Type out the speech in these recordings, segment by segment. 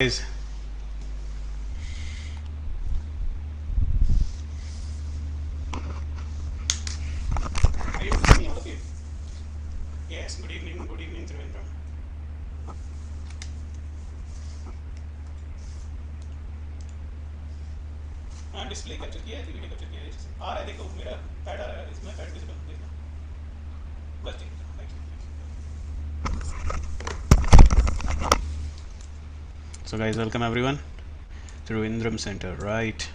Guys, are you listening, all of you? Yes, good evening, Trivandrum. हाँ display capture किया है, video capture किया है, आ रहा है, देखो मेरा पैड आ रहा है, इसमें पैड विजिबल देखना, बस ठीक है, right. So guys, welcome everyone to Trivandrum Center, right?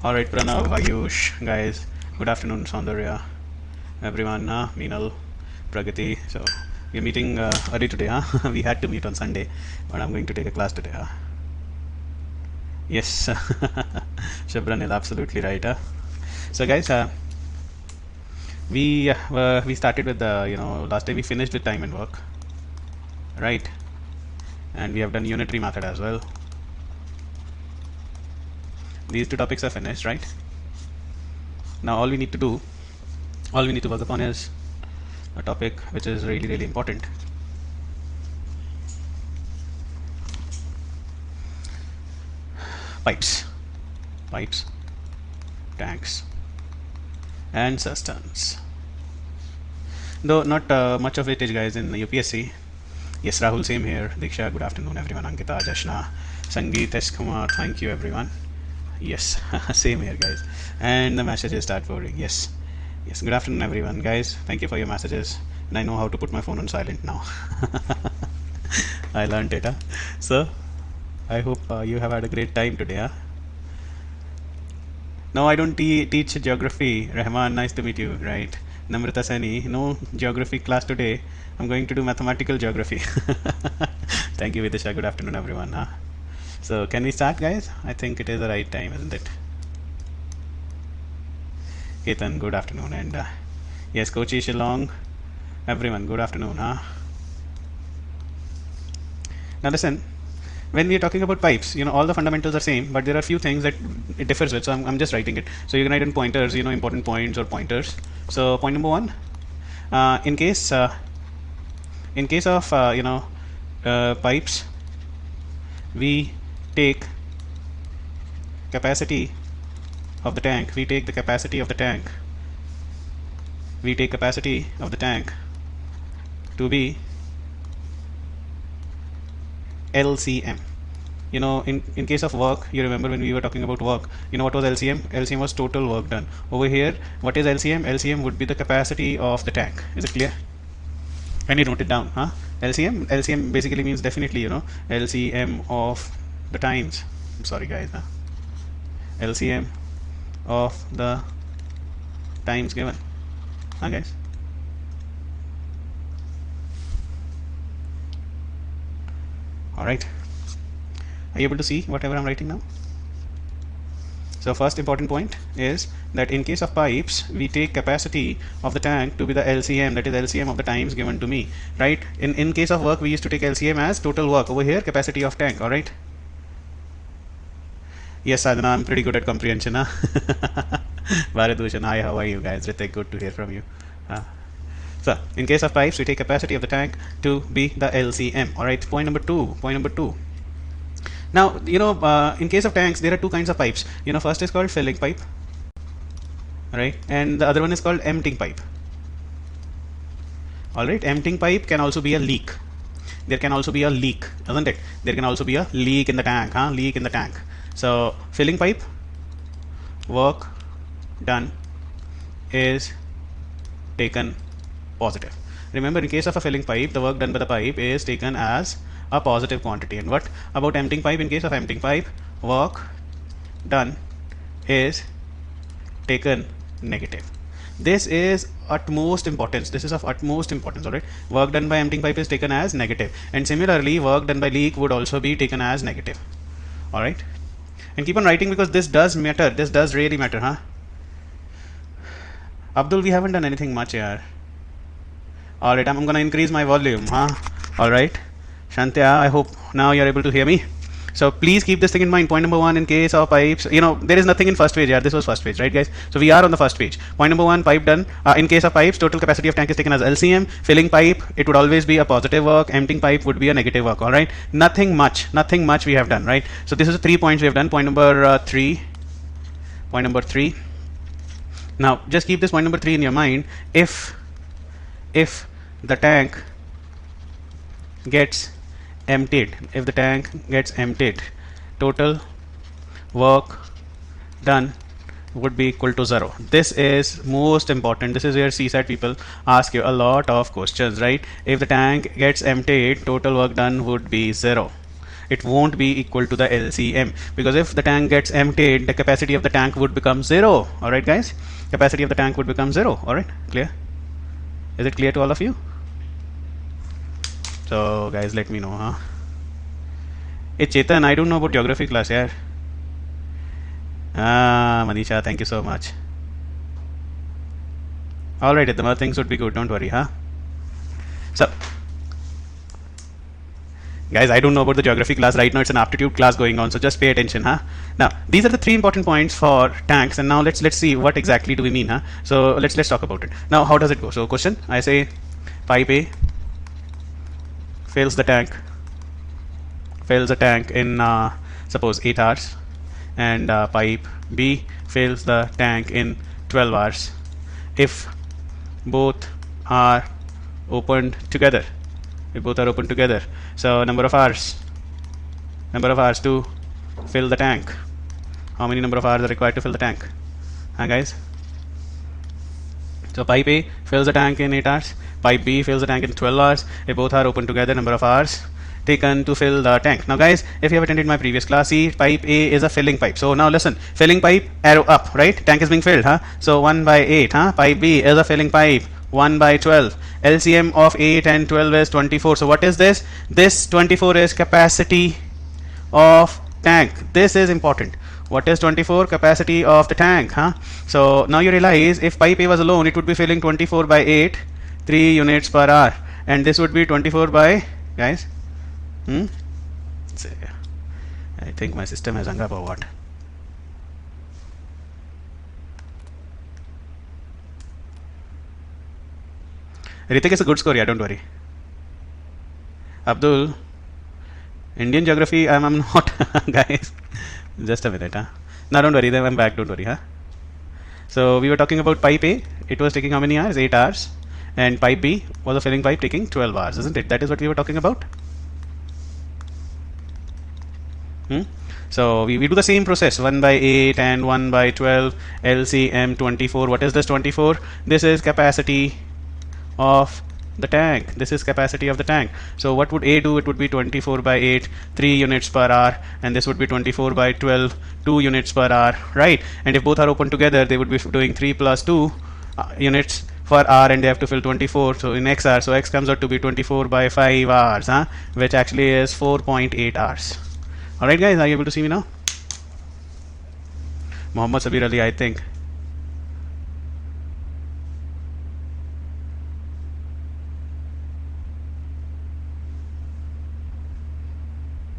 All right, Pranav, Ayush, guys, good afternoon, Saundarya, everyone, Meenal, Pragati. So we're meeting early today, huh? We had to meet on Sunday, but I'm going to take a class today, huh? Yes, Shubranil, absolutely right, huh? So guys, we started with the, last time we finished with time and work, right? And we have done unitary method as well. These two topics are finished, right? Now all we need to work upon is a topic which is really, really important. Pipes, tanks, and cisterns. Though not much of it is, guys, in the UPSC. Yes, Rahul, same here. Diksha, good afternoon, everyone. Ankita, Jashna, Sangeet, S. Kumar, thank you, everyone. Yes, same here, guys. And the messages start pouring. Yes, good afternoon, everyone, guys. Thank you for your messages. And I know how to put my phone on silent now. I learned it, huh? So I hope you have had a great time today, huh? No, I don't teach geography. Rahman, nice to meet you, right? Namrata Sani, no geography class today. I'm going to do mathematical geography. Thank you, Vidisha. Good afternoon, everyone, huh? So can we start, guys? I think it is the right time, isn't it? Ketan, good afternoon. And yes, Kochi, Shillong, everyone, good afternoon, huh? Now listen, when we are talking about pipes, all the fundamentals are same, but there are few things that it differs with. So I'm just writing it. So you can write in pointers, important points or pointers. So point number one, in case of pipes, we take capacity of the tank. We take the capacity of the tank. We take capacity of the tank to be LCM. In case of work, you remember when we were talking about work, what was LCM? LCM was total work done. Over here, what is LCM? LCM would be the capacity of the tank. Is it clear? Can you note it down, huh? LCM basically means definitely, LCM of the times. I'm sorry, guys, huh? LCM of the times given, huh, guys? All right, are you able to see whatever I'm writing now? So first important point is that in case of pipes, we take capacity of the tank to be the LCM, that is LCM of the times given to me, right? In case of work, we used to take LCM as total work. Over here, capacity of tank. All right. Yes, Sadhana, I'm pretty good at comprehension, huh? Bharatbhushan, hi, how are you guys? Ritik, good to hear from you. So in case of pipes, we take capacity of the tank to be the LCM. All right. Point number two. Now, in case of tanks, there are two kinds of pipes. First is called filling pipe, right? And the other one is called emptying pipe. All right. Emptying pipe can also be a leak. There can also be a leak, doesn't it? There can also be a leak in the tank, huh? Leak in the tank. So filling pipe, work done is taken positive. Remember, in case of a filling pipe, the work done by the pipe is taken as a positive quantity. And what about emptying pipe? In case of emptying pipe, work done is taken negative. This is utmost importance. This is of utmost importance. All right, work done by emptying pipe is taken as negative, and similarly work done by leak would also be taken as negative. All right, and keep on writing because this does matter. This does really matter, huh? Abdul, we haven't done anything much here. All right, I'm gonna increase my volume, huh? All right, Shantya, I hope now you're able to hear me. So please keep this thing in mind. Point number one, in case of pipes, you know, there is nothing in first page. Yeah, this was first page, right, guys? So we are on the first page. Point number one, pipe done. In case of pipes, total capacity of tank is taken as LCM. Filling pipe, it would always be a positive work. Emptying pipe would be a negative work. All right, nothing much we have done, right? So this is the 3 points we have done. Point number three. Point number three. Now just keep this point number 3 in your mind. If the tank gets emptied, total work done would be equal to 0. This is most important. This is where CSAT people ask you a lot of questions, right? If the tank gets emptied, total work done would be 0. It won't be equal to the LCM, because if the tank gets emptied, the capacity of the tank would become 0. All right, guys, capacity of the tank would become 0. All right, clear? Is it clear to all of you? So guys, let me know, huh? Hey Chetan, I don't know about geography class, yaar. Manisha, thank you so much. Alright, Idama, things would be good, don't worry, huh? So guys, I don't know about the geography class right now. It's an aptitude class going on, so just pay attention, huh? Now these are the 3 important points for tanks, and now let's see what exactly do we mean, huh? So let's talk about it. Now how does it go? So question, I say pipe A fills the tank in suppose 8 hours, and pipe B fills the tank in 12 hours. If both are opened together, so number of hours to fill the tank. How many number of hours are required to fill the tank, huh, guys? So pipe A fills the tank in 8 hours, pipe B fills the tank in 12 hours. If both are open together, number of hours taken to fill the tank. Now guys, if you have attended my previous class, see, pipe A is a filling pipe. So now listen, filling pipe, arrow up, right? Tank is being filled, huh? So 1 by 8, huh? Pipe B is a filling pipe, 1 by 12. LCM of 8 and 12 is 24. So what is this? This 24 is capacity of tank. This is important. What is 24? Capacity of the tank, huh? So now you realize if pipe A was alone, it would be filling 24 by 8, 3 units per hour, and this would be 24 by, guys, I think my system has hung up or what? Ritik is a good score, yeah, don't worry. Abdul, Indian geography, I'm not, guys. Just a minute, huh? Now don't worry, then I'm back, don't worry, huh? So we were talking about pipe A. It was taking how many hours? 8 hours. And pipe B was a filling pipe taking 12 hours, isn't it? That is what we were talking about. So we do the same process, 1 by 8 and 1 by 12, LCM 24. What is this 24? This is capacity of the tank. This is capacity of the tank. So what would A do? It would be 24 by 8, 3 units per hour, and this would be 24 by 12, 2 units per hour, right? And if both are open together, they would be doing 3 plus 2 units per hour, and they have to fill 24. So in X hours, so X comes out to be 24 by 5 hours, huh? Which actually is 4.8 hours. Alright guys, are you able to see me now? Muhammad Sabir Ali, I think.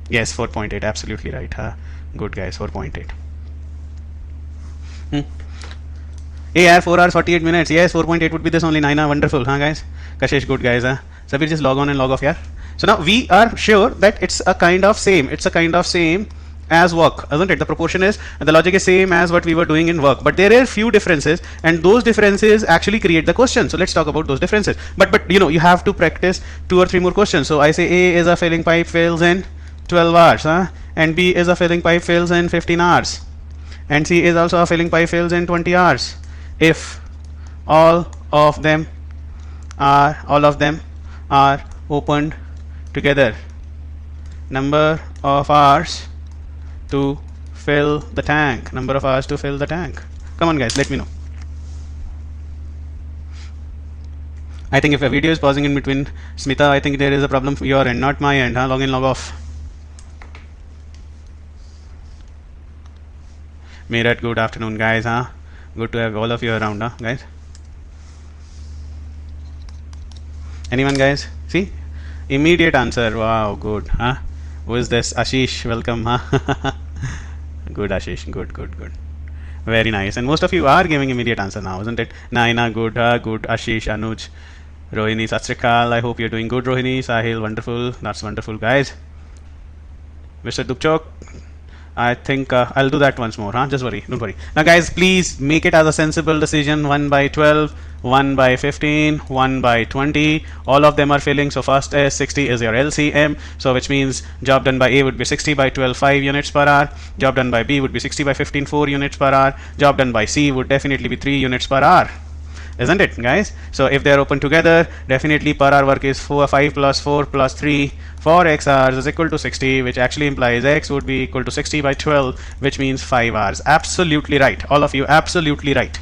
Yes, 4.8, absolutely right, huh? Good guys, 4.8. Hey yaar, 4 hours 48 minutes. Yes, 4.8 would be this only. 9 hours, wonderful, huh guys? Kashish, good guys, huh? Sabir, just log on and log off, yeah? So now we are sure that it's a kind of same as work, isn't it? The proportion is, the logic is same as what we were doing in work, but there are few differences, and those differences actually create the question. So let's talk about those differences. But you know, you have to practice 2 or 3 more questions. So I say A is a filling pipe, fills in 12 hours, huh? And B is a filling pipe, fills in 15 hours, and C is also a filling pipe, fills in 20 hours. If all of them are opened together, number of hours to fill the tank. Come on guys, let me know. I think if a video is pausing in between, Smita, I think there is a problem from your end, not my end, huh? Log in, log off. Meerut, good afternoon guys, huh? Good to have all of you around, huh, guys? Anyone guys? See? Immediate answer. Wow, good, huh? Who is this? Ashish, welcome. Huh? Good, Ashish. Good, good, good. Very nice. And most of you are giving immediate answer now, isn't it? Naina, good, good. Ashish, Anuj, Rohini, Satsrikal. I hope you're doing good, Rohini. Sahil, wonderful. That's wonderful, guys. Mr. Dupchok, I think I'll do that once more, huh? Just worry, don't worry. Now, guys, please make it as a sensible decision. 1 by 12, 1 by 15, 1 by 20. All of them are filling. So first is 60 is your LCM. So which means job done by A would be 60 by 12, 5 units per hour. Job done by B would be 60 by 15, 4 units per hour. Job done by C would definitely be 3 units per hour. Isn't it, guys? So if they are open together, definitely per hour work is 5 plus 4 plus 3 for x hours is equal to 60, which actually implies x would be equal to 60 by 12, which means 5 hours. Absolutely right. All of you, absolutely right.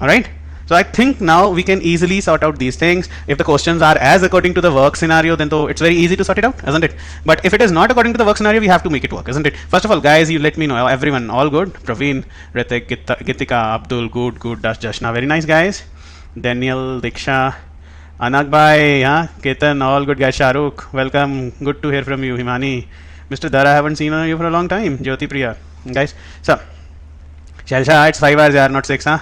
All right. So I think now we can easily sort out these things. If the questions are as according to the work scenario, then though it's very easy to sort it out, isn't it? But if it is not according to the work scenario, we have to make it work, isn't it? First of all, guys, you let me know. Everyone, all good? Praveen, Ritik, Gitika, Abdul, good, Dash, Jashna, very nice, guys. Daniel, Diksha, Anak Bhai, huh? Ketan, all good, guys. Shahrukh, welcome. Good to hear from you. Himani, Mr. Dara, I haven't seen you for a long time. Jyoti Priya, guys. So, Shalsha, it's 5 hours, not 6, huh?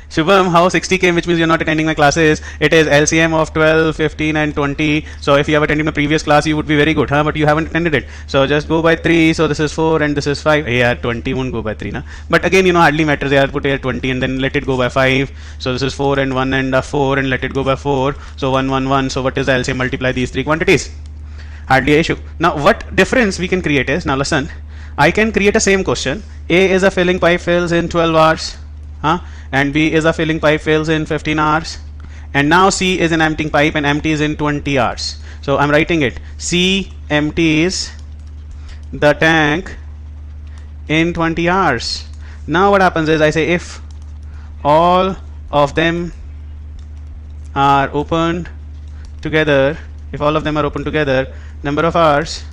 Shubham, how 60 came, which means you're not attending my classes. It is LCM of 12, 15 and 20. So if you have attended my previous class, you would be very good, huh? But you haven't attended it. So just go by 3. So this is 4 and this is 5. Yeah, 20 won't go by 3, na? But again, hardly matters. Yeah, put here 20 and then let it go by 5. So this is 4 and 1 and 4 and let it go by 4. So 1, 1, 1. So what is the LCM? Multiply these 3 quantities. Hardly an issue. Now what difference we can create is, now listen, I can create a same question. A is a filling pipe, fills in 12 hours. Huh? And B is a filling pipe, fills in 15 hours. And now C is an emptying pipe and empties in 20 hours. So I'm writing it. C empties the tank in 20 hours. Now what happens is I say if all of them are opened together, number of hours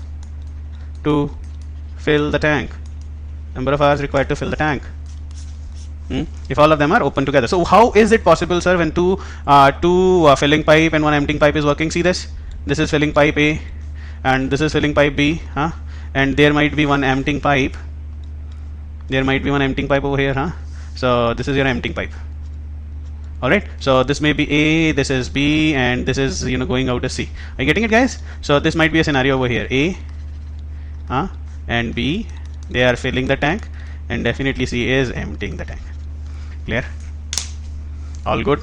to fill the tank. Number of hours required to fill the tank. If all of them are open together. So how is it possible, sir, when two filling pipe and one emptying pipe is working? See this? This is filling pipe A and this is filling pipe B, huh? And there might be one emptying pipe. There might be one emptying pipe over here, huh? So this is your emptying pipe. Alright, so this may be A, this is B, and this is going out as C. Are you getting it, guys? So this might be a scenario over here. A and B, they are filling the tank, and definitely C is emptying the tank. Clear? All good?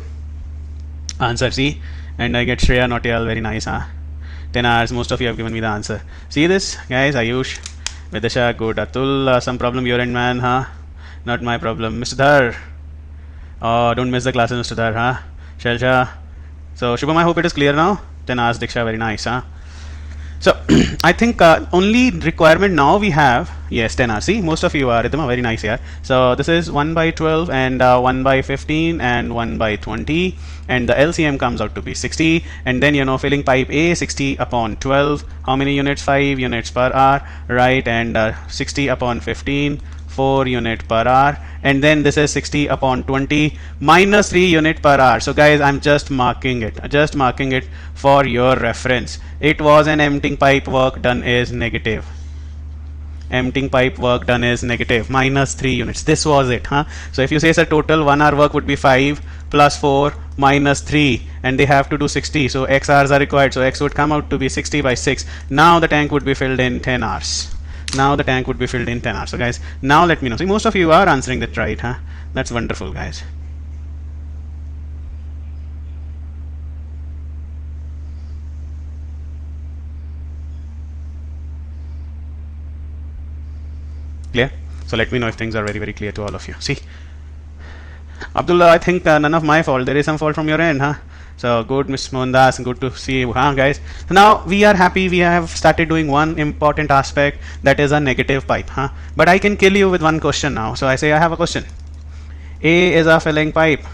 Answer C. And I get Shreya Nautiyal, very nice, huh? 10 hours, most of you have given me the answer. See this, guys? Ayush, Vidisha, good. Atul, some problem your end, man, huh? Not my problem. Mr. Dhar, oh, don't miss the classes, Mr. Dhar, huh? Shalsha. So, Shubham, I hope it is clear now. 10 hours, Diksha, very nice, huh? So I think only requirement now we have, yes, 10 hours. See, most of you are very nice here. So this is 1 by 12 and 1 by 15 and 1 by 20, and the LCM comes out to be 60. And then filling pipe A, 60 upon 12, how many units? 5 units per hour, right? And 60 upon 15, 4 unit per hour, and then this is 60 upon 20 minus 3 unit per hour. So guys, I'm just marking it for your reference. It was an emptying pipe, work done is negative. Emptying pipe, work done is negative, minus 3 units. This was it, huh? So if you say, sir, total 1 hour work would be 5 plus 4 minus 3, and they have to do 60, so x hours are required, so x would come out to be 60 by 6. Now the tank would be filled in 10 hours. So guys, now let me know. See, most of you are answering that right, huh? That's wonderful, guys. Clear? So let me know if things are very, very clear to all of you. See, Abdullah, I think none of my fault. There is some fault from your end, huh? So good, Ms. Mohandas, good to see you, huh, guys? So now we are happy. We have started doing one important aspect, that is a negative pipe, huh? But I can kill you with one question now. So I say I have a question. A is a filling pipe,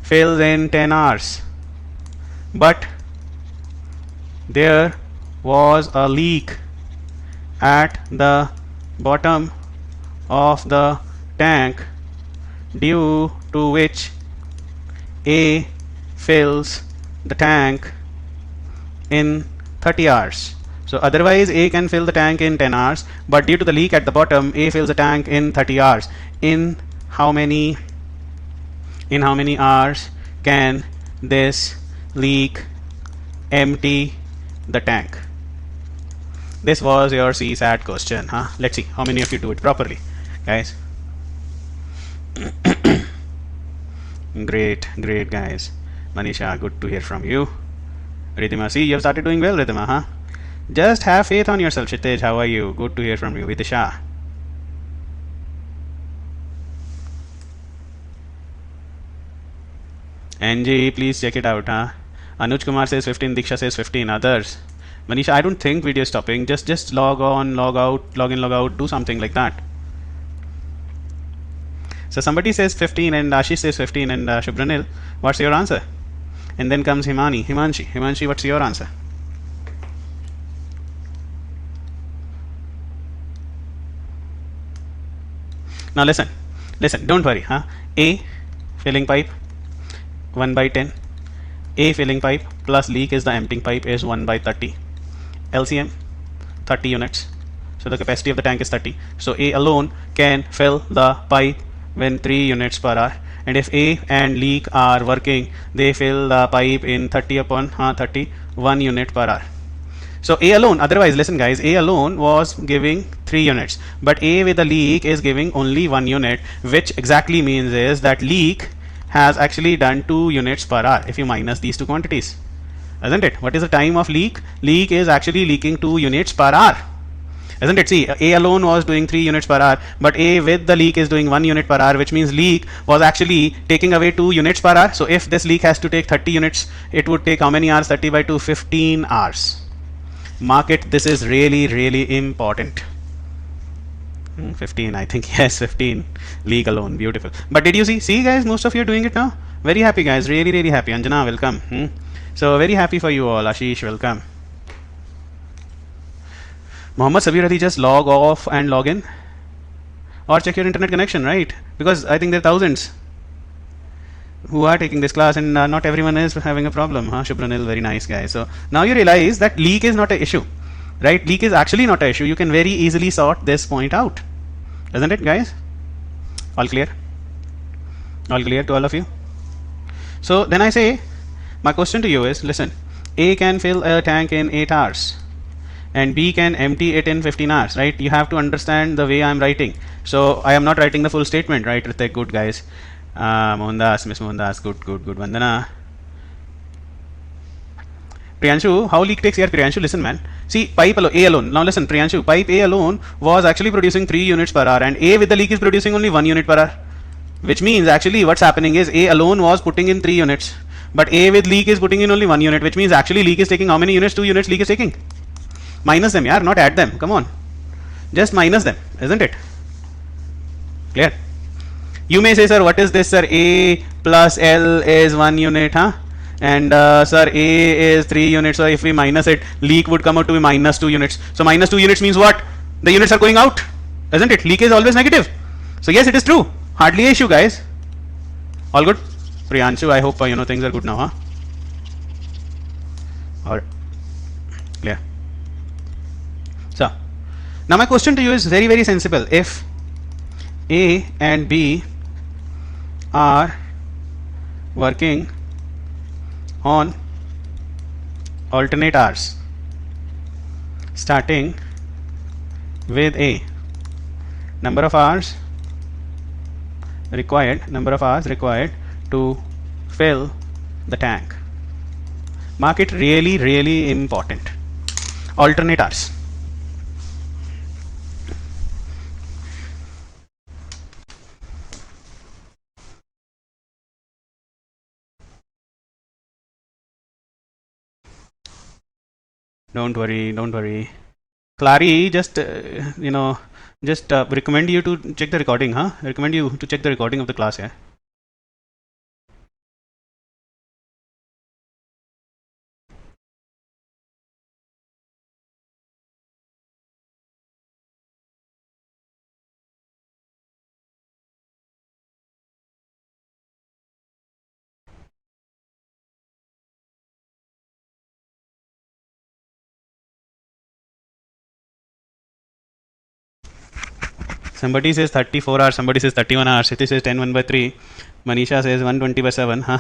fills in 10 hours, but there was a leak at the bottom of the tank, due to which A fills the tank in 30 hours. So otherwise A can fill the tank in 10 hours, but due to the leak at the bottom, A fills the tank in 30 hours. In how many hours can this leak empty the tank? This was your CSAT question, huh? Let's see how many of you do it properly, guys. Great, great, guys. Manisha, good to hear from you. Ridhima, see, you have started doing well, Ridhima, huh? Just have faith on yourself, Shitej. How are you? Good to hear from you. Vidisha. NG, please check it out, huh? Anuj Kumar says 15, Diksha says 15, others. Manisha, I don't think video is stopping. Just log on, log out, log in, log out, do something like that. So somebody says 15 and Ashish says 15 and Shubranil, what's your answer? And then comes Himanshi, what's your answer? Now listen, don't worry, huh? A filling pipe 1 by 10. A filling pipe plus leak is the emptying pipe is 1 by 30. LCM 30 units. So the capacity of the tank is 30. So A alone can fill the pipe when 3 units per hour. And if A and leak are working, they fill the pipe in 30 upon 30, 1 unit per hour. So A alone, otherwise listen guys, A alone was giving 3 units, but A with a leak is giving only 1 unit, which exactly means is that leak has actually done 2 units per hour if you minus these two quantities, isn't it? What is the time of leak? Leak is actually leaking 2 units per hour, isn't it? See, A alone was doing 3 units per hour, but A with the leak is doing 1 unit per hour, which means leak was actually taking away 2 units per hour. So if this leak has to take 30 units, it would take how many hours? 30 by 2, 15 hours. Mark it, this is really important. 15, I think. Yes, 15 league alone, beautiful. But did you see guys, most of you are doing it now. Very happy guys, really happy. Anjana, welcome. So very happy for you all. Ashish, welcome. Mohammed Sabir Ali, just log off and log in, or check your internet connection, right? Because I think there are thousands who are taking this class, and not everyone is having a problem, huh? Shubranil, very nice guy. So now you realize that leak is not an issue, right? Leak is actually not an issue. You can very easily sort this point out, isn't it, guys? All clear? All clear to all of you? So then I say, my question to you is, listen, A can fill a tank in 8 hours and B can empty it in 15 hours, right? You have to understand the way I'm writing. So I am not writing the full statement, right, Ritik? Good, guys. Mohandas, Miss Mohandas, good. Vandana. Priyanshu, how leak takes here? Priyanshu, listen, man. See, pipe A alone. Now listen, Priyanshu, pipe A alone was actually producing 3 units per hour, and A with the leak is producing only 1 unit per hour. Which means actually what's happening is A alone was putting in 3 units, but A with leak is putting in only 1 unit, which means actually leak is taking how many units? 2 units leak is taking. Minus them, yaar, not add them. Come on. Just minus them, isn't it? Clear? You may say, sir, what is this, sir? A plus L is 1 unit, huh? And sir, A is 3 units. So if we minus it, leak would come out to be minus 2 units. So minus 2 units means what? The units are going out, isn't it? Leak is always negative. So yes, it is true. Hardly an issue, guys. All good? Priyanshu, I hope things are good now, huh? All clear. So now my question to you is very sensible. If A and B are working on alternate hours starting with A, number of hours required to fill the tank. Mark it, really important. Alternate hours. Don't worry. Clary, just recommend you to check the recording, huh? Recommend you to check the recording of the class, yeah. Somebody says 34 hours, somebody says 31 hours, Siti says 10 1 by 3, Manisha says 120 by 7, huh?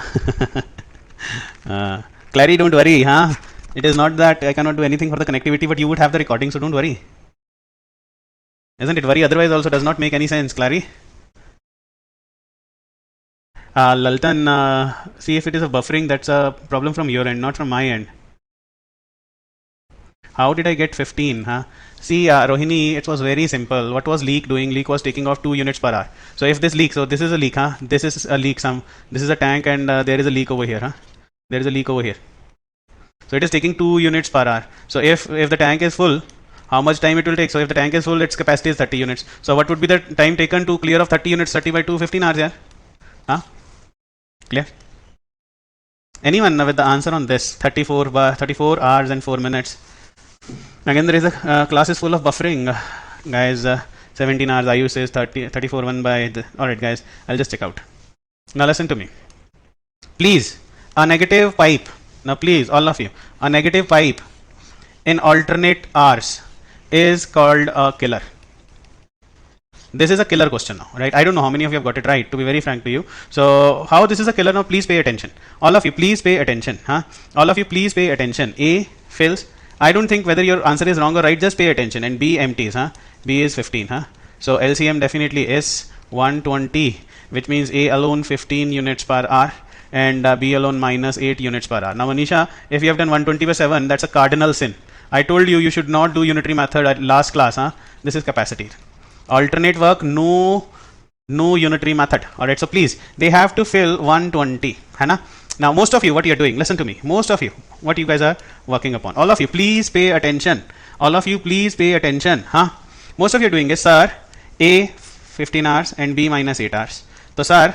Clary, don't worry, huh? It is not that I cannot do anything for the connectivity, but you would have the recording, so don't worry. Isn't it? Worry otherwise also does not make any sense, Clary. Laltan, see if it is a buffering, that's a problem from your end, not from my end. How did I get 15? Huh? See, Rohini, it was very simple. What was leak doing? Leak was taking off 2 units per hour. So if this leak, so this is a leak, huh? This is a leak. This is a tank, and there is a leak over here, huh? There is a leak over here. So it is taking 2 units per hour. So if the tank is full, how much time it will take? So if the tank is full, its capacity is 30 units. So what would be the time taken to clear of 30 units? 30 by 2, 15 hours, yeah? Huh? Clear? Anyone with the answer on this? 34 hours and 4 minutes. Again, there is a class is full of buffering, guys. 17 hours. Ayush says 34 1 by. Alright, guys. I'll just check out. Now listen to me. Please, a negative pipe. Now, please, all of you, a negative pipe in alternate hours is called a killer. This is a killer question now, right? I don't know how many of you have got it right, to be very frank to you. So, how this is a killer now? Please pay attention. All of you, please pay attention. Huh? All of you, please pay attention. A fills. I don't think whether your answer is wrong or right, just pay attention. And B empties, huh? B is 15, huh? So LCM definitely is 120, which means A alone 15 units per hour and B alone minus 8 units per hour. Now Manisha, if you have done 120 by 7, that's a cardinal sin. I told you, you should not do unitary method at last class, huh? This is capacity. Alternate work, no unitary method. Alright, so please, they have to fill 120, hai? Now, most of you, what you are doing, listen to me. Most of you, what you guys are working upon. All of you, please pay attention. All of you, please pay attention. Huh? Most of you are doing is, sir, A 15 hours and B minus 8 hours. So, sir,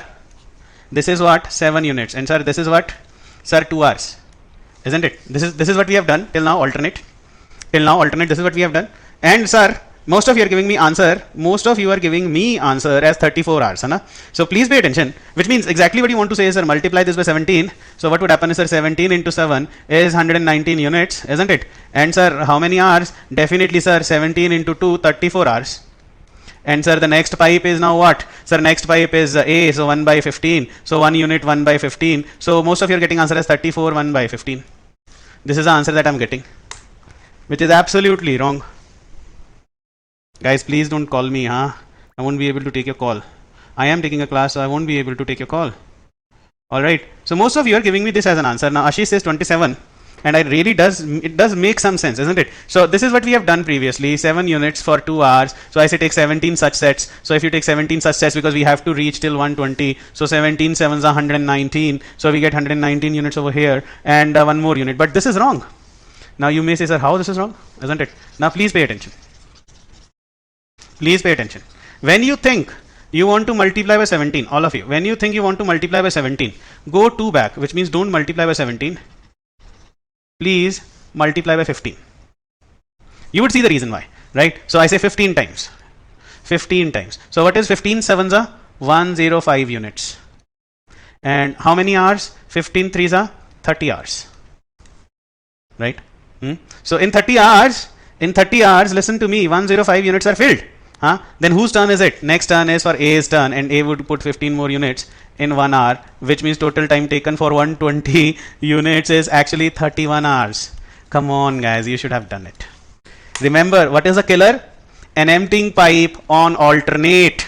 this is what? 7 units. And sir, this is what? Sir, 2 hours. Isn't it? This is what we have done till now, alternate. Till now, alternate, this is what we have done. And sir, most of you are giving me answer. Most of you are giving me answer as 34 hours. Hai na? So please pay attention. Which means exactly what you want to say is, sir, multiply this by 17. So what would happen is, sir, 17 into 7 is 119 units, isn't it? And sir, how many hours? Definitely, sir, 17 into 2, 34 hours. And sir, the next pipe is now what? Sir, next pipe is A, so 1 by 15. So 1 unit 1 by 15. So most of you are getting answer as 34 1 by 15. This is the answer that I'm getting, which is absolutely wrong. Guys, please don't call me, huh? I won't be able to take your call. I am taking a class, so I won't be able to take your call. Alright, so most of you are giving me this as an answer. Now Ashish says 27, and it does make some sense, isn't it? So this is what we have done previously, 7 units for 2 hours. So I say take 17 such sets. So if you take 17 such sets, because we have to reach till 120, so 17 7s are 119. So we get 119 units over here, and 1 more unit. But this is wrong. Now you may say, sir, how this is wrong? Isn't it? Now please pay attention. Please pay attention. When you think you want to multiply by 17, all of you, when you think you want to multiply by 17, go 2 back, which means don't multiply by 17. Please multiply by 15. You would see the reason why, right? So I say 15 times. 15 times. So what is 15 sevens are? 105 units. And how many hours? 15 threes are 30 hours. Right? So in 30 hours, listen to me, 105 units are filled. Huh? Then whose turn is it? Next turn is for A's turn, and A would put 15 more units in 1 hour, which means total time taken for 120 units is actually 31 hours. Come on, guys, you should have done it. Remember, what is a killer? An emptying pipe on alternate.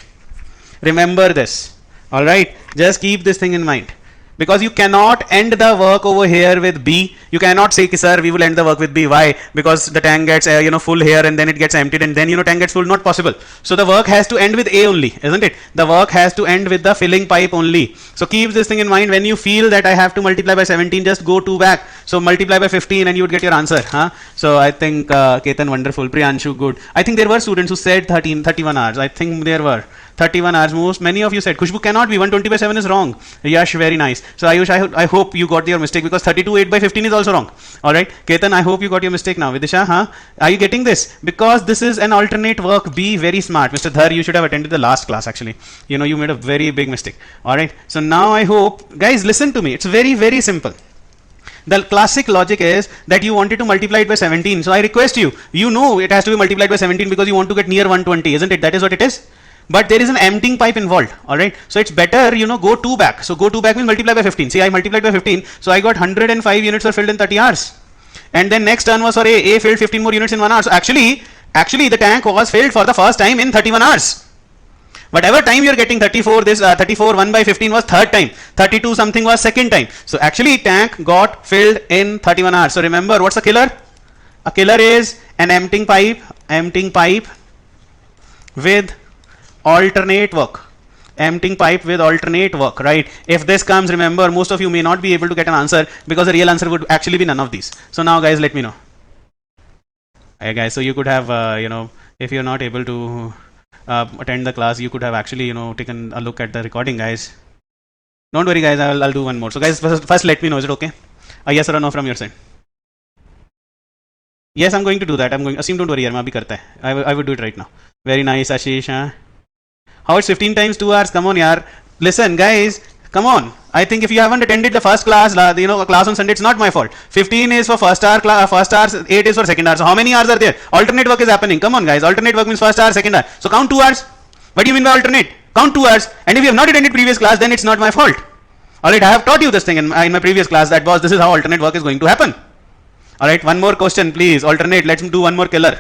Remember this. Alright, just keep this thing in mind. Because you cannot end the work over here with B. You cannot say, sir, we will end the work with B. Why? Because the tank gets full here, and then it gets emptied, and then tank gets full. Not possible. So the work has to end with A only, isn't it? The work has to end with the filling pipe only. So keep this thing in mind. When you feel that I have to multiply by 17, just go 2 back. So multiply by 15 and you would get your answer. Huh? So I think Ketan, wonderful. Priyanshu, good. I think there were students who said 31 hours. I think there were 31 hours. Many of you said Khushbu cannot be. 120 by 7 is wrong. Yash, very nice. So Ayush, I hope you got your mistake, because 32 8 by 15 is also wrong. Alright. Ketan, I hope you got your mistake now. Vidisha, huh? Are you getting this? Because this is an alternate work. Be very smart. Mr. Dhar, you should have attended the last class actually. You made a very big mistake. Alright. So now I hope, guys, listen to me. It's very, very simple. The classic logic is that you wanted to multiply it by 17. So I request you, it has to be multiplied by 17 because you want to get near 120, isn't it? That is what it is. but there is an emptying pipe involved. All right, so it's better, you know, go 2 back. So go 2 back means multiply by 15. See, I multiplied by 15, so I got 105 units were filled in 30 hours. And then next turn was for A filled 15 more units in 1 hour. So actually the tank was filled for the first time in 31 hours. Whatever time you are getting 34, this 34 1 by 15 was third time, 32 something was second time. So actually tank got filled in 31 hours. So remember, what's a killer? A killer is an emptying pipe with alternate work. Emptying pipe with alternate work, right? If this comes, remember, most of you may not be able to get an answer because the real answer would actually be none of these. So now guys, let me know. Hey guys, so you could have, you know, if you're not able to attend the class, you could have actually, you know, taken a look at the recording, guys. Don't worry guys, I'll do one more. So guys, first let me know, is it okay? A yes or a no from your side? Yes, I'm going to do that. I'm going. Asim, don't worry, yaar, karta hai. I would do it right now. Very nice, Ashish. Huh? How it's 15 times 2 hours? Come on, yaar. Listen, guys. Come on. I think if you haven't attended the first class, you know, class on Sunday, it's not my fault. 15 is for first hour, 8 is for second hour. So how many hours are there? Alternate work is happening. Come on, guys. Alternate work means first hour, second hour. So count 2 hours. What do you mean by alternate? Count 2 hours. And if you have not attended previous class, then it's not my fault. Alright, I have taught you this thing in my previous class. That was, this is how alternate work is going to happen. Alright, one more question, please. Alternate. Let's do one more killer.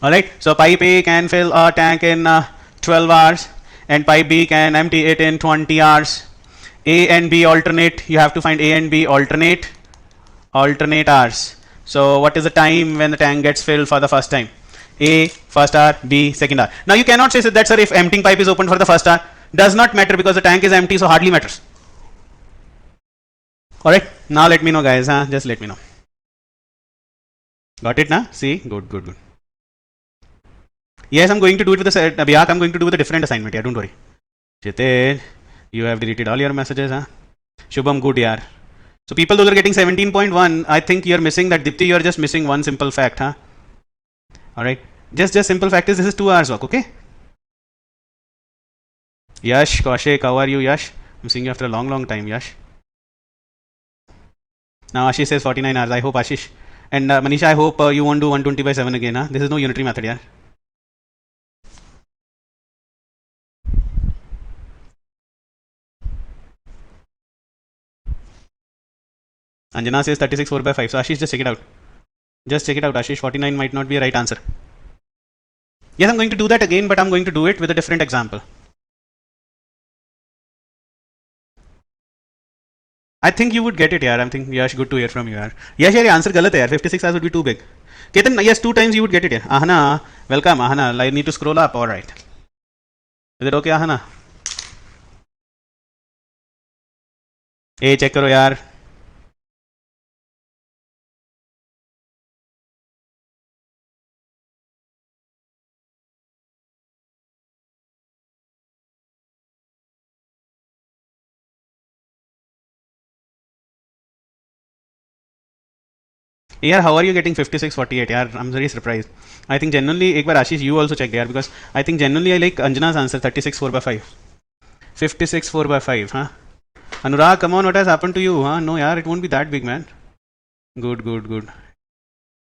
Alright, so pipe A can fill a tank in 12 hours and pipe B can empty it in 20 hours. A and B alternate. You have to find A and B alternate hours. So what is the time when the tank gets filled for the first time? A first hour, B second hour. Now you cannot say that, sir, if emptying pipe is opened for the first hour, does not matter because the tank is empty, so hardly matters. Alright, now let me know, guys. Just let me know. Got it, na? See? Good. Yes, I'm going to do it with the Abhiyak, I'm going to do with a different assignment. Yeah, don't worry. Jitej, you have deleted all your messages. Shubham, good, yaar. So people, those are getting 17.1. I think you're missing that. Dipti, you're just missing one simple fact. Alright. Just simple fact is this is 2 hours work, okay? Yash, Kaushik, how are you, Yash? I'm seeing you after a long time, Yash. Now Ashish says 49 hours. I hope, Ashish. And Manisha, I hope you won't do 120 by 7 again. This is no unitary method, yaar. Anjana says 36 4 by 5. So Ashish, just check it out. Ashish. 49 might not be a right answer. Yes, I'm going to do that again, but I'm going to do it with a different example. I think you would get it, yaar. I'm thinking, Yash, good to hear from you, yaar. Yash, your answer galat hai, yaar. 56 hours would be too big. Ketan, yes, 2 times you would get it, yaar. Ahana, welcome, Ahana. I need to scroll up. All right. Is it okay, Ahana? Hey, check karo, yaar. Yaar, how are you getting 5648? Yaar, I'm very surprised. I think genuinely, ek baar Ashish, you also check yaar, because I think genuinely I like Anjana's answer, 36 4 by 5. 56 4 by 5, huh? Anurag, come on, what has happened to you? Huh? No, yaar, it won't be that big, man. Good.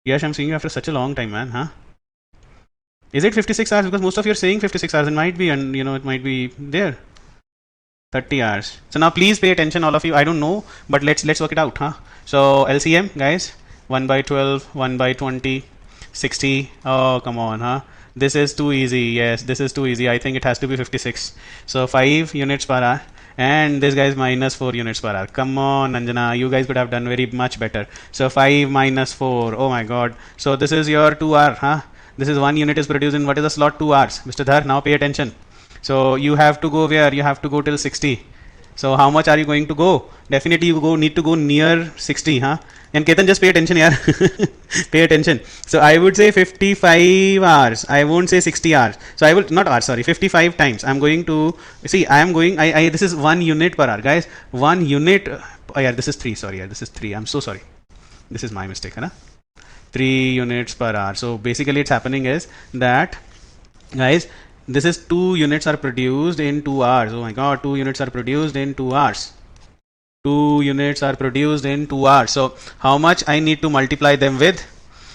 Yes, I'm seeing you after such a long time, man, huh? Is it 56 hours? Because most of you are saying 56 hours. It might be, and you know, it might be there. 30 hours. So now please pay attention, all of you. I don't know, but let's work it out, huh? So LCM, guys. 1 by 12, 1 by 20, 60. Oh, come on, huh? This is too easy. Yes, this is too easy. I think it has to be 56. So 5 units per hour. And this guy is minus 4 units per hour. Come on, Anjana. You guys could have done very much better. So 5 minus 4. Oh my god. So this is your 2 hour, huh? This is 1 unit is produced in what is the slot? 2 hours. Mr. Dhar, now pay attention. So you have to go where? You have to go till 60. So how much are you going to go? Definitely you need to go near 60, huh? And Ketan, just pay attention, yaar. Pay attention. So I would say 55 hours. I won't say 60 hours. So I will not hours, sorry, 55 times. I'm going to see. This is 1 unit per hour, guys. 1 unit. Oh yeah, this is 3. Sorry, yeah, this is 3. I'm so sorry. This is my mistake, huh? 3 units per hour. So basically, it's happening is that, guys, this is 2 units are produced in 2 hours. Oh my god, 2 units are produced in 2 hours. 2 units are produced in 2 hours. So how much I need to multiply them with?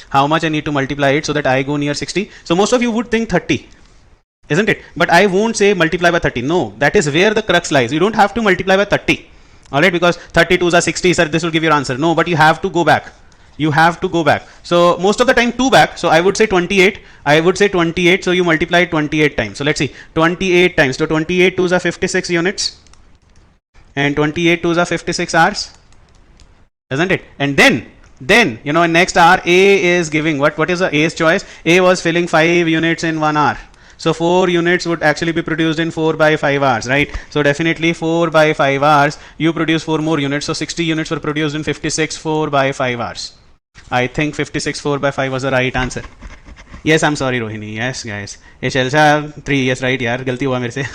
How much I need to multiply it so that I go near 60? So most of you would think 30. isn't it? But I won't say multiply by 30. No, that is where the crux lies. You don't have to multiply by 30. Alright, because 32s are 60, sir, this will give your answer. No, but you have to go back. You have to go back. So most of the time 2 back. So I would say 28. I would say 28. So you multiply 28 times. So let's see. 28 times. So 28 twos are 56 units. And 28 twos are 56 hours. Isn't it? And then you know, next hour A is giving what is the A's choice? A was filling 5 units in 1 hour. So 4 units would actually be produced in 4 by 5 hours, right? So definitely 4 by 5 hours, you produce 4 more units. So 60 units were produced in 56 4 by 5 hours. I think 56 4 by 5 was the right answer. Yes, I'm sorry, Rohini. Yes, guys. Shelsa 3. Yes, right, yaar. Galti hua mere se.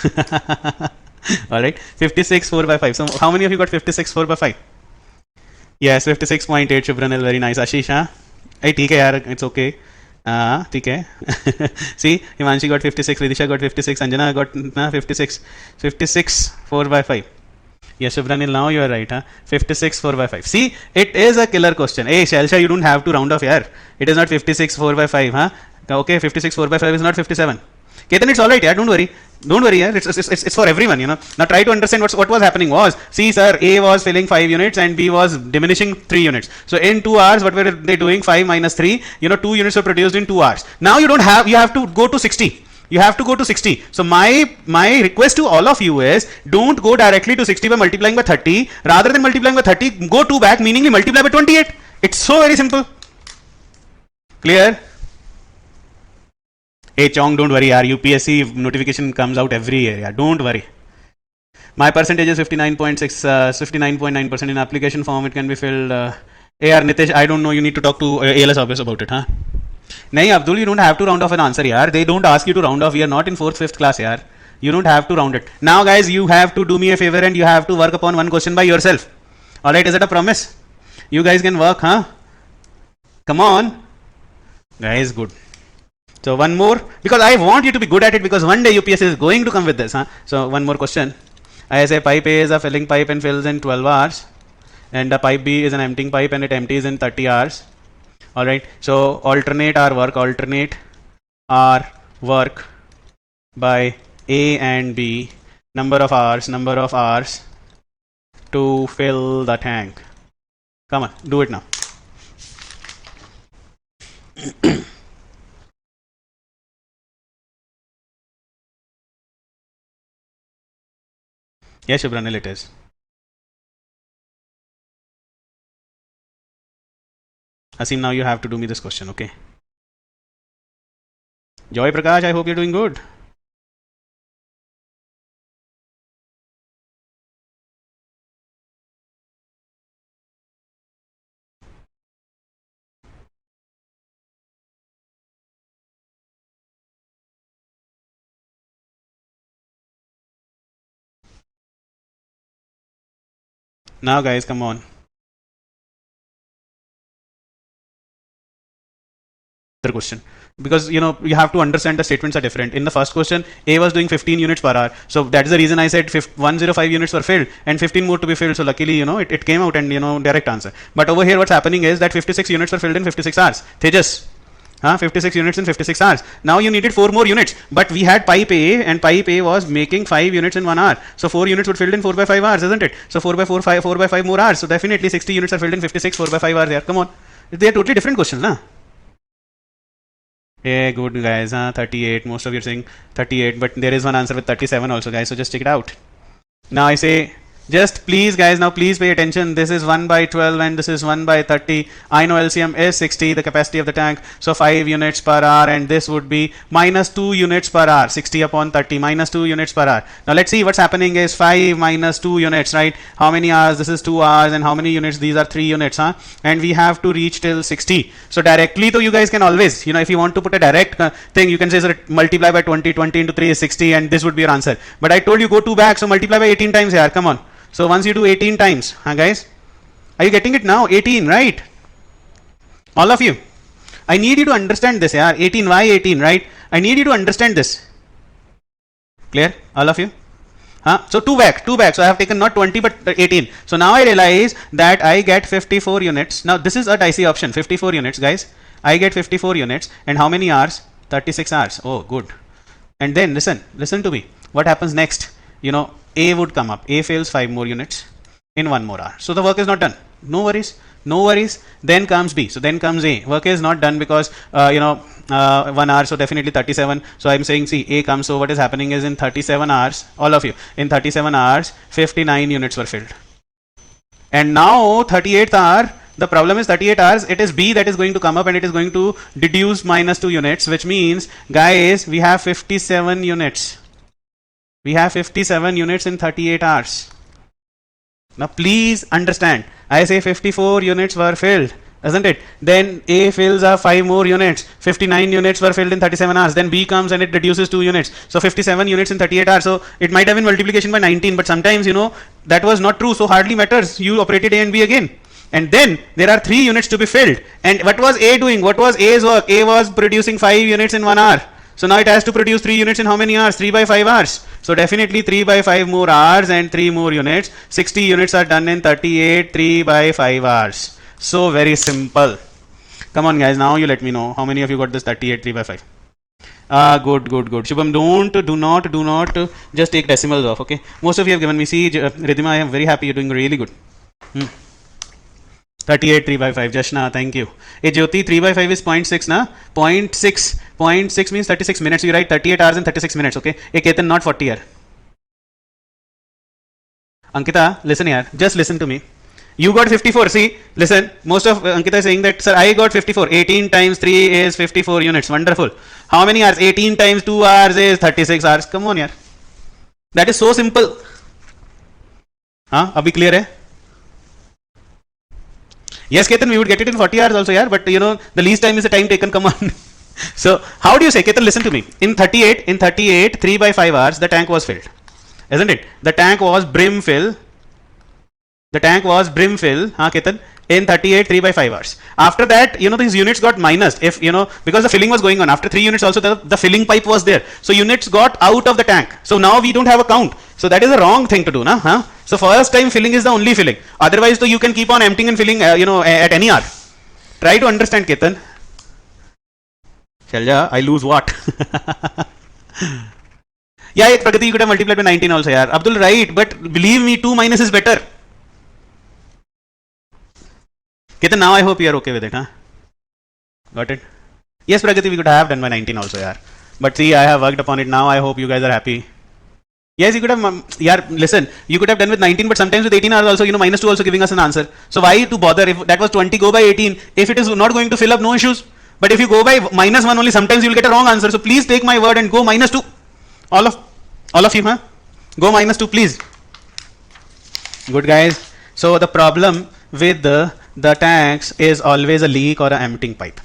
Alright. 56 4 by 5. So how many of you got 56 4 by 5? Yes, 56.8. Shubranil, very nice. Ashish, huh? Hey, theek hai yaar. It's okay. ठीक है. See, Himanshi got 56, Vidisha got 56, Anjana got 56. 56 4 by 5. Yes, Shubranil, now you are right. 56 4 by 5. See, it is a killer question. Hey, Shelsha, you don't have to round off here. It is not 56 4 by 5. Okay, 56 4 by 5 is not 57. Ketan, it's alright, yeah, don't worry. Don't worry, yeah. It's for everyone, you know. Now try to understand what was happening was, see, sir, A was filling 5 units and B was diminishing 3 units. So in 2 hours, what were they doing? 5 minus 3, you know, 2 units were produced in 2 hours. Now you have to go to 60. You have to go to 60. So my request to all of you is, don't go directly to 60 by multiplying by 30. Rather than multiplying by 30, go 2 back, meaningly multiply by 28. It's so very simple. Clear? Hey Chong, don't worry, yaar. UPSC notification comes out every year. Yeah, don't worry. My percentage is 59.6, 59.9% in application form. It can be filled. Yaar, Nitesh, I don't know. You need to talk to ALS office about it, huh? Nahi, Abdul, you don't have to round off an answer, yaar. They don't ask you to round off. We are not in 4th, 5th class, yaar. You don't have to round it. Now, guys, you have to do me a favor and you have to work upon one question by yourself. Alright, is it a promise? You guys can work, huh? Come on. Guys, good. So one more, because I want you to be good at it, because one day UPSC is going to come with this. So one more question. I say pipe A is a filling pipe and fills in 12 hours. And the pipe B is an emptying pipe and it empties in 30 hours. Alright, so alternate our work by A and B, number of hours to fill the tank. Come on, do it now. Yes, Shubranil, it is. Asim, now you have to do me this question, okay? Joy Prakash, I hope you're doing good. Now, guys, come on. Question, because you know, you have to understand the statements are different. In the first question, A was doing 15 units per hour, so that is the reason I said 105 units were filled and 15 more to be filled. So luckily, you know, it came out and, you know, direct answer. But over here what's happening is that 56 units were filled in 56 hours. Tejas, 56 units in 56 hours. Now you needed 4 more units, but we had pipe A and pipe A was making 5 units in 1 hour. So 4 units would filled in 4 by 5 hours, isn't it? So 4 by 4 by 5 more hours. So definitely 60 units are filled in 56 4 by 5 hours. Yeah, come on, they are totally different questions, na? Yeah, good guys. 38. Most of you are saying 38, but there is one answer with 37 also, guys. So just check it out. Now I say, just please, guys, now please pay attention. This is 1 by 12 and this is 1 by 30. I know LCM is 60, the capacity of the tank. So 5 units per hour, and this would be minus 2 units per hour. 60 upon 30, minus 2 units per hour. Now let's see what's happening is 5 minus 2 units, right? How many hours? This is 2 hours, and how many units? These are 3 units, and we have to reach till 60. So directly, so you guys can always, you know, if you want to put a direct thing, you can say, so multiply by 20, 20 into 3 is 60, and this would be your answer. But I told you go 2 back, so multiply by 18 times here, come on. So once you do 18 times, guys, are you getting it now? 18, right? All of you. I need you to understand this, yeah. 18, why 18, right? I need you to understand this. Clear? All of you? So 2 back. So I have taken not 20 but 18. So now I realize that I get 54 units. Now this is a dicey option, 54 units, guys. I get 54 units, and how many hours? 36 hours. Oh, good. And then listen to me. What happens next? A would come up. A fills 5 more units in 1 more hour. So the work is not done. No worries. Then comes B. So then comes A. Work is not done because 1 hour. So definitely 37. So I'm saying, see, A comes. So what is happening is in 37 hours, all of you, in 37 hours, 59 units were filled. And now 38th hour, the problem is 38 hours, it is B that is going to come up and it is going to deduce minus 2 units, which means, guys, we have 57 units. We have 57 units in 38 hours. Now please understand, I say 54 units were filled, isn't it? Then A fills up 5 more units. 59 units were filled in 37 hours. Then B comes and it reduces 2 units. So 57 units in 38 hours. So it might have been multiplication by 19, but sometimes, that was not true. So hardly matters. You operated A and B again. And then there are 3 units to be filled. And what was A doing? What was A's work? A was producing 5 units in 1 hour. So now it has to produce 3 units in how many hours? 3 by 5 hours. So definitely 3 by 5 more hours and 3 more units. 60 units are done in 38, 3 by 5 hours. So very simple. Come on guys, now you let me know how many of you got this 38, 3 by 5. Good. Shubham, do not just take decimals off, okay? Most of you have given me. See, Ridhima, I am very happy. You're doing really good. 38, 3 by 5. Jashna, thank you. Hey, Jyoti, 3 by 5 is 0.6, na? 0.6. 0.6 means 36 minutes. You write 38 hours and 36 minutes, okay? Hey, Ketan, not 40 here. Ankita, listen here. Just listen to me. You got 54. See, listen. Most of Ankita is saying that, sir, I got 54. 18 times 3 is 54 units. Wonderful. How many hours? 18 times 2 hours is 36 hours. Come on, yaar. That is so simple. Huh? Abhi clear hai? Yes, Ketan, we would get it in 40 hours also, yaar. But the least time is the time taken. Come on. So, how do you say, Ketan, listen to me. In 38, 3 by 5 hours, the tank was filled. Isn't it? The tank was brim fill. Huh, Ketan? In 38, 3 by 5 hours. After that, these units got minus. If, because the filling was going on. After 3 units also, the filling pipe was there. So, units got out of the tank. So, now we don't have a count. So, that is a wrong thing to do, na? Huh? So, first time filling is the only filling. Otherwise, so you can keep on emptying and filling, at any hour. Try to understand, Ketan. Shalja, I lose what? Yeah, Pragati, you could have multiplied by 19 also, yaar. Abdul, right. But believe me, 2 minus is better. Ketan, now I hope you are okay with it, huh? Got it? Yes, Pragati, we could have done by 19 also, yaar. But see, I have worked upon it. Now I hope you guys are happy. Yes, you could have, listen, you could have done with 19, but sometimes with 18 hours also, minus 2 also giving us an answer. So why to bother? If that was 20, go by 18. If it is not going to fill up, no issues. But if you go by minus 1 only, sometimes you will get a wrong answer. So please take my word and go minus 2. All of you, huh? Go minus 2, please. Good, guys. So the problem with the tanks is always a leak or an emptying pipe.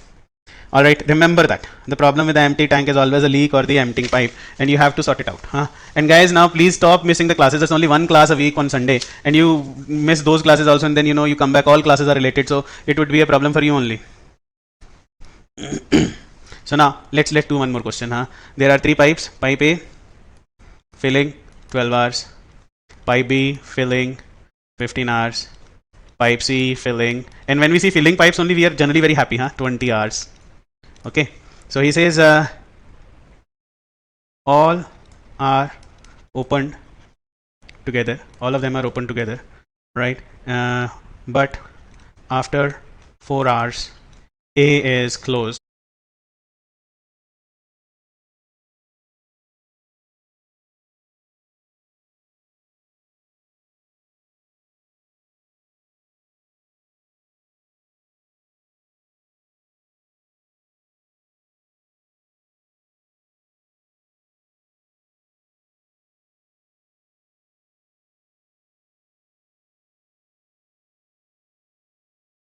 Alright, remember that. The problem with the empty tank is always a leak or the emptying pipe, and you have to sort it out. Huh? And guys, now please stop missing the classes. There's only 1 class a week on Sunday, and you miss those classes also, and then you come back, all classes are related, so it would be a problem for you only. So now, let's do one more question. Huh? There are 3 pipes. Pipe A, filling 12 hours. Pipe B, filling 15 hours. Pipe C, filling. And when we see filling pipes only, we are generally very happy. 20 hours. Okay. So he says all are opened together. All of them are open together. Right. But after 4 hours, A is closed.